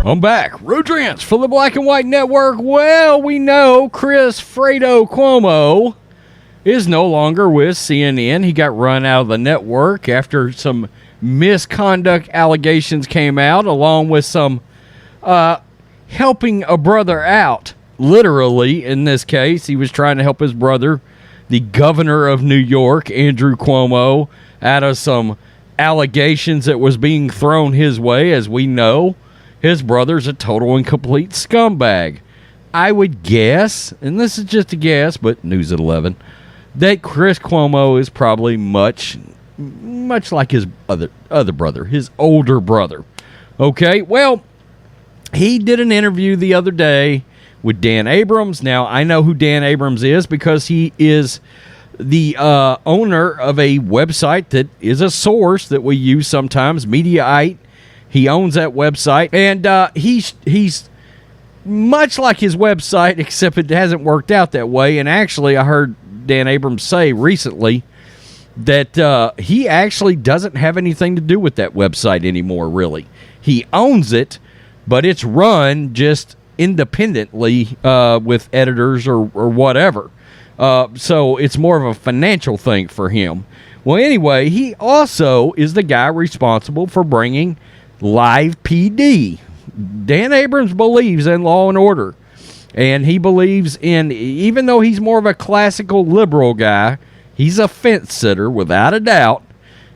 I'm back. Rodrance for the Black and White Network. Well, we know Chris Fredo Cuomo is no longer with CNN. He got run out of the network after some misconduct allegations came out, along with some helping a brother out. Literally, in this case, he was trying to help his brother, the governor of New York, Andrew Cuomo, out of some allegations that was being thrown his way. As we know, his brother's a total and complete scumbag. I would guess, and this is just a guess, but news at 11, that Chris Cuomo is probably much like his other brother, his older brother. Okay, well, he did an interview the other day with Dan Abrams. Now, I know who Dan Abrams is because he is the owner of a website that is a source that we use sometimes, Mediaite. He owns that website, and he's much like his website, except it hasn't worked out that way. And actually, I heard Dan Abrams say recently that he actually doesn't have anything to do with that website anymore, really. He owns it, but it's run just independently with editors or whatever. So it's more of a financial thing for him. Well, anyway, he also is the guy responsible for bringing Live PD. Dan Abrams believes in law and order, and he believes in, even though he's more of a classical liberal guy, he's a fence sitter without a doubt,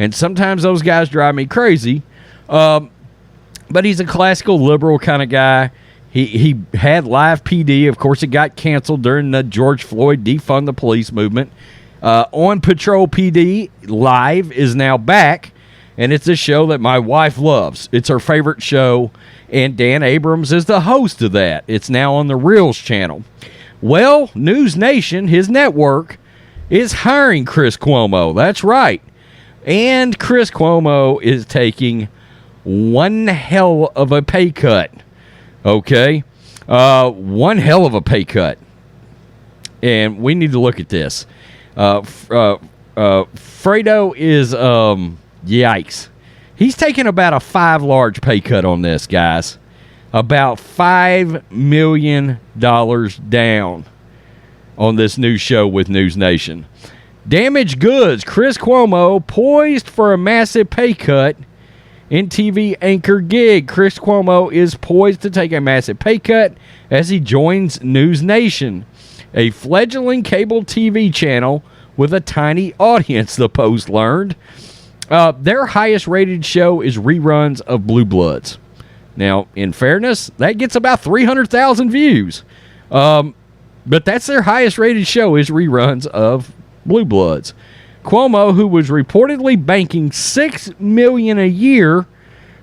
and sometimes those guys drive me crazy, but he's a classical liberal kind of guy. He had Live PD. Of course, it got canceled during the George Floyd defund the police movement. On Patrol PD, Live is now back, and it's a show that my wife loves. It's her favorite show, and Dan Abrams is the host of that. It's now on the Reels channel. Well, News Nation, his network, is hiring Chris Cuomo. That's right. And Chris Cuomo is taking one hell of a pay cut. Okay? One hell of a pay cut. And we need to look at this. Fredo is, yikes. He's taking about a 5 large pay cut on this, guys. About $5 million down on this new show with News Nation. Damaged goods. Chris Cuomo poised for a massive pay cut in TV anchor gig. Chris Cuomo is poised to take a massive pay cut as he joins News Nation, a fledgling cable TV channel with a tiny audience, the Post learned. Their highest rated show is reruns of Blue Bloods. Now, in fairness, that gets about 300,000 views. But that's their highest rated show, is reruns of Blue Bloods. Cuomo, who was reportedly banking $6 million a year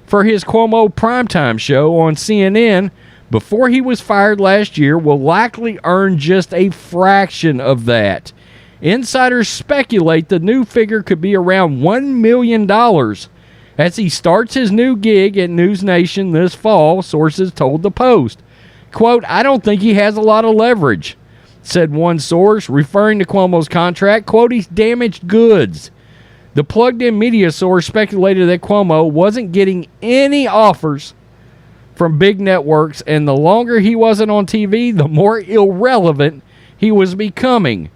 for his Cuomo primetime show on CNN before he was fired last year, will likely earn just a fraction of that. Insiders speculate the new figure could be around $1 million as he starts his new gig at News Nation this fall, sources told the Post. Quote, "I don't think he has a lot of leverage," said one source, referring to Cuomo's contract. Quote, "He's damaged goods." The plugged-in media source speculated that Cuomo wasn't getting any offers from big networks, and the longer he wasn't on TV, the more irrelevant he was becoming.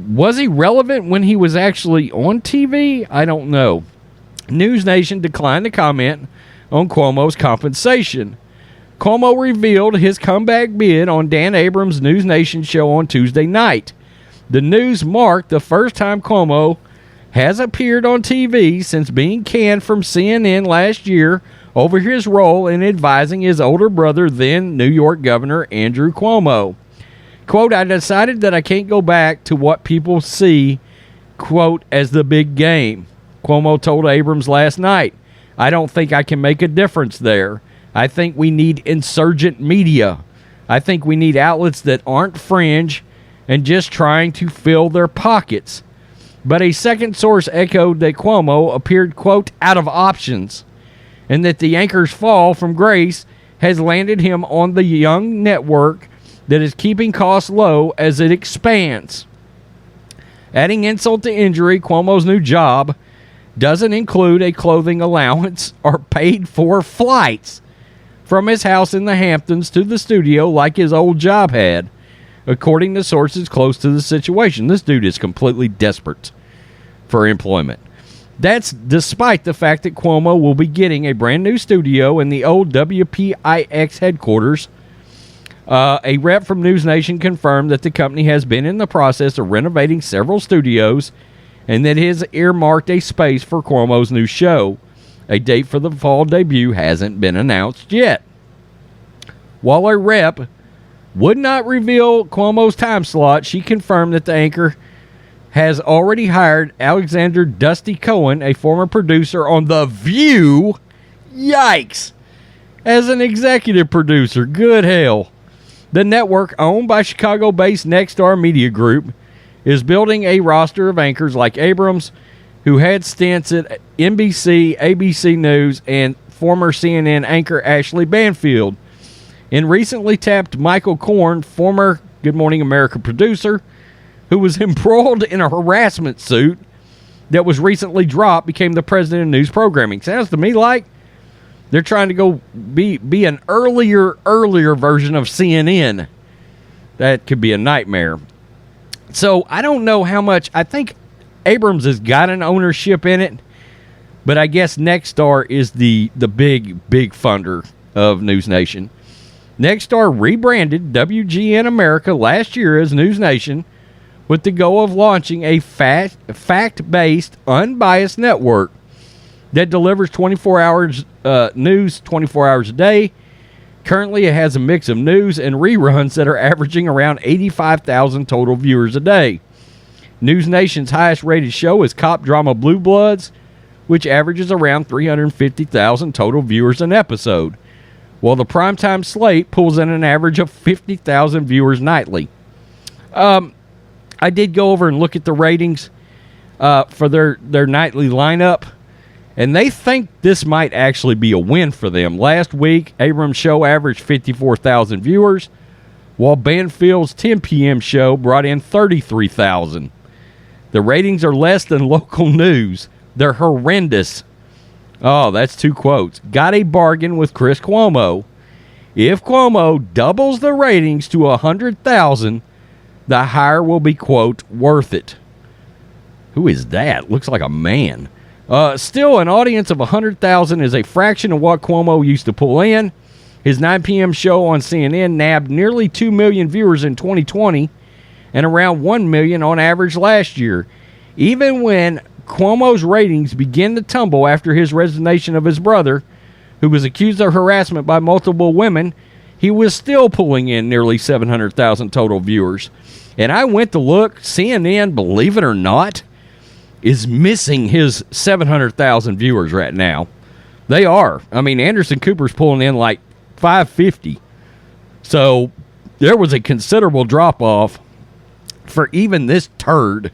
Was he relevant when he was actually on TV? I don't know. News Nation declined to comment on Cuomo's compensation. Cuomo revealed his comeback bid on Dan Abrams' News Nation show on Tuesday night. The news marked the first time Cuomo has appeared on TV since being canned from CNN last year over his role in advising his older brother, then New York Governor Andrew Cuomo. Quote, "I decided that I can't go back to what people see, quote, as the big game," Cuomo told Abrams last night. "I don't think I can make a difference there. I think we need insurgent media. I think we need outlets that aren't fringe and just trying to fill their pockets." But a second source echoed that Cuomo appeared, quote, "out of options," and that the anchor's fall from grace has landed him on the young network that is keeping costs low as it expands. Adding insult to injury, Cuomo's new job doesn't include a clothing allowance or paid-for flights. from his house in the Hamptons to the studio like his old job had, according to sources close to the situation. This dude is completely desperate for employment. That's despite the fact that Cuomo will be getting a brand new studio in the old WPIX headquarters. A rep from News Nation confirmed that the company has been in the process of renovating several studios and that it has earmarked a space for Cuomo's new show. A date for the fall debut hasn't been announced yet. While a rep would not reveal Cuomo's time slot, she confirmed that the anchor has already hired Alexander Dusty Cohen, a former producer on The View, yikes, as an executive producer. Good hell. The network, owned by Chicago-based Nexstar Media Group, is building a roster of anchors like Abrams, who had stints at NBC, ABC News, and former CNN anchor Ashley Banfield, and recently tapped Michael Korn, former Good Morning America producer, who was embroiled in a harassment suit that was recently dropped, became the president of news programming. Sounds to me like they're trying to go be an earlier version of CNN. That could be a nightmare. So I don't know how much. I think Abrams has got an ownership in it, but I guess Nexstar is the big funder of News Nation. Nexstar rebranded WGN America last year as News Nation with the goal of launching a fact-based, unbiased network that delivers 24 hours news 24 hours a day. Currently, it has a mix of news and reruns that are averaging around 85,000 total viewers a day. News Nation's highest-rated show is cop drama Blue Bloods, which averages around 350,000 total viewers an episode, while the primetime slate pulls in an average of 50,000 viewers nightly. I did go over and look at the ratings for their nightly lineup, and they think this might actually be a win for them. Last week, Abrams' show averaged 54,000 viewers, while Banfield's 10 p.m. show brought in 33,000. The ratings are less than local news. They're horrendous. Oh, that's two quotes. Got a bargain with Chris Cuomo. If Cuomo doubles the ratings to 100,000, the hire will be, quote, worth it. Who is that? Looks like a man. Still, an audience of 100,000 is a fraction of what Cuomo used to pull in. His 9 p.m. show on CNN nabbed nearly 2 million viewers in 2020 and around 1 million on average last year. Even when Cuomo's ratings began to tumble after his resignation of his brother, who was accused of harassment by multiple women, he was still pulling in nearly 700,000 total viewers. And I went to look. CNN, believe it or not, is missing his 700,000 viewers right now. They are. I mean, Anderson Cooper's pulling in like 550. So there was a considerable drop-off for even this turd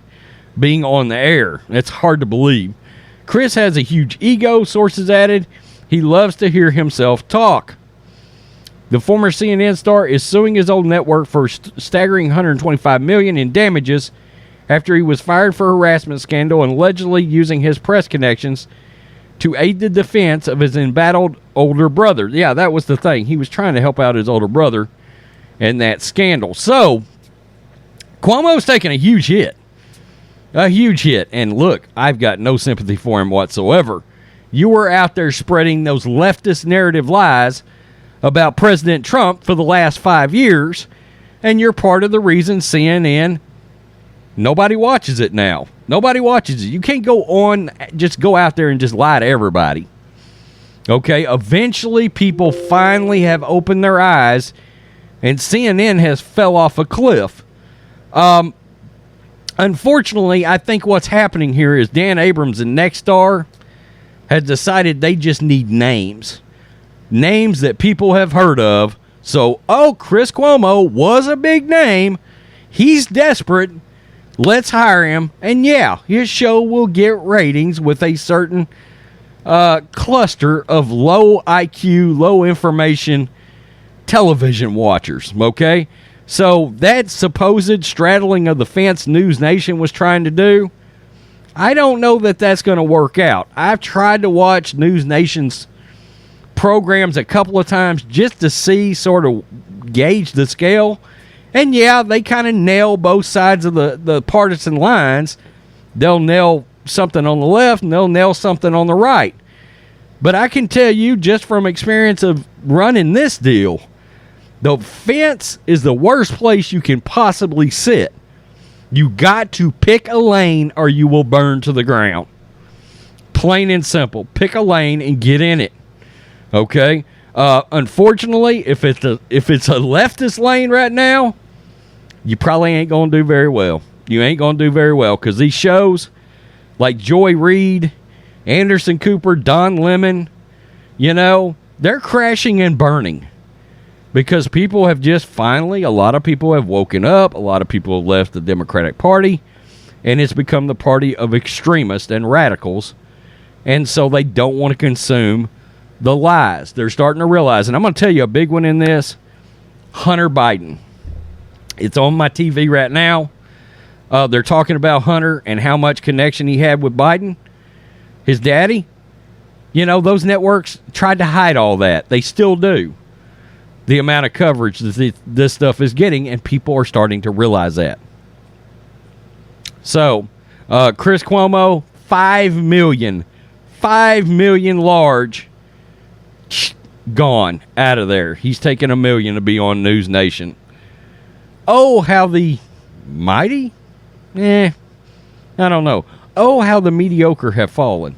being on the air. It's hard to believe. Chris has a huge ego, sources added. He loves to hear himself talk. The former CNN star is suing his old network for staggering $125 million in damages after he was fired for harassment scandal and allegedly using his press connections to aid the defense of his embattled older brother. Yeah, that was the thing. He was trying to help out his older brother in that scandal. So, Cuomo's taking a huge hit. A huge hit. And look, I've got no sympathy for him whatsoever. You were out there spreading those leftist narrative lies about President Trump for the last 5 years, and you're part of the reason CNN, nobody watches it now. Nobody watches it. You can't just go out there and just lie to everybody. Okay, eventually people finally have opened their eyes, and CNN has fell off a cliff. Unfortunately, I think what's happening here is Dan Abrams and Nexstar has decided they just need names. Names that people have heard of. So, Chris Cuomo was a big name. He's desperate. Let's hire him. And yeah, his show will get ratings with a certain cluster of low IQ, low information television watchers. Okay? So, that supposed straddling of the fence News Nation was trying to do, I don't know that that's going to work out. I've tried to watch News Nation's programs a couple of times just to see, sort of gauge the scale. And yeah, they kind of nail both sides of the partisan lines. They'll nail something on the left and they'll nail something on the right. But I can tell you just from experience of running this deal, the fence is the worst place you can possibly sit. You got to pick a lane or you will burn to the ground. Plain and simple. Pick a lane and get in it. Okay? Unfortunately, if it's a leftist lane right now, you probably ain't going to do very well. You ain't going to do very well because these shows like Joy Reid, Anderson Cooper, Don Lemon, they're crashing and burning because people have just finally, a lot of people have woken up. A lot of people have left the Democratic Party, and it's become the party of extremists and radicals. And so they don't want to consume the lies. They're starting to realize, and I'm going to tell you a big one in this, Hunter Biden. It's on my TV right now. They're talking about Hunter and how much connection he had with Biden, his daddy. Those networks tried to hide all that. They still do. The amount of coverage that this stuff is getting, and people are starting to realize that. So, Chris Cuomo, 5 million large, gone, out of there. He's taking $1 million to be on News Nation. Oh, how the mighty? I don't know. Oh, how the mediocre have fallen.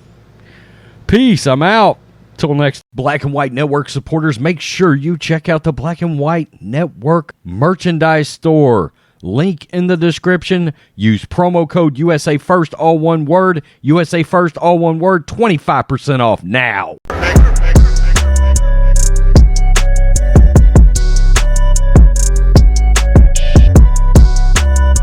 Peace, I'm out. Till next. Black and White Network supporters, make sure you check out the Black and White Network merchandise store. Link in the description. Use promo code USA First, all one word. USA First, all one word. 25% off now.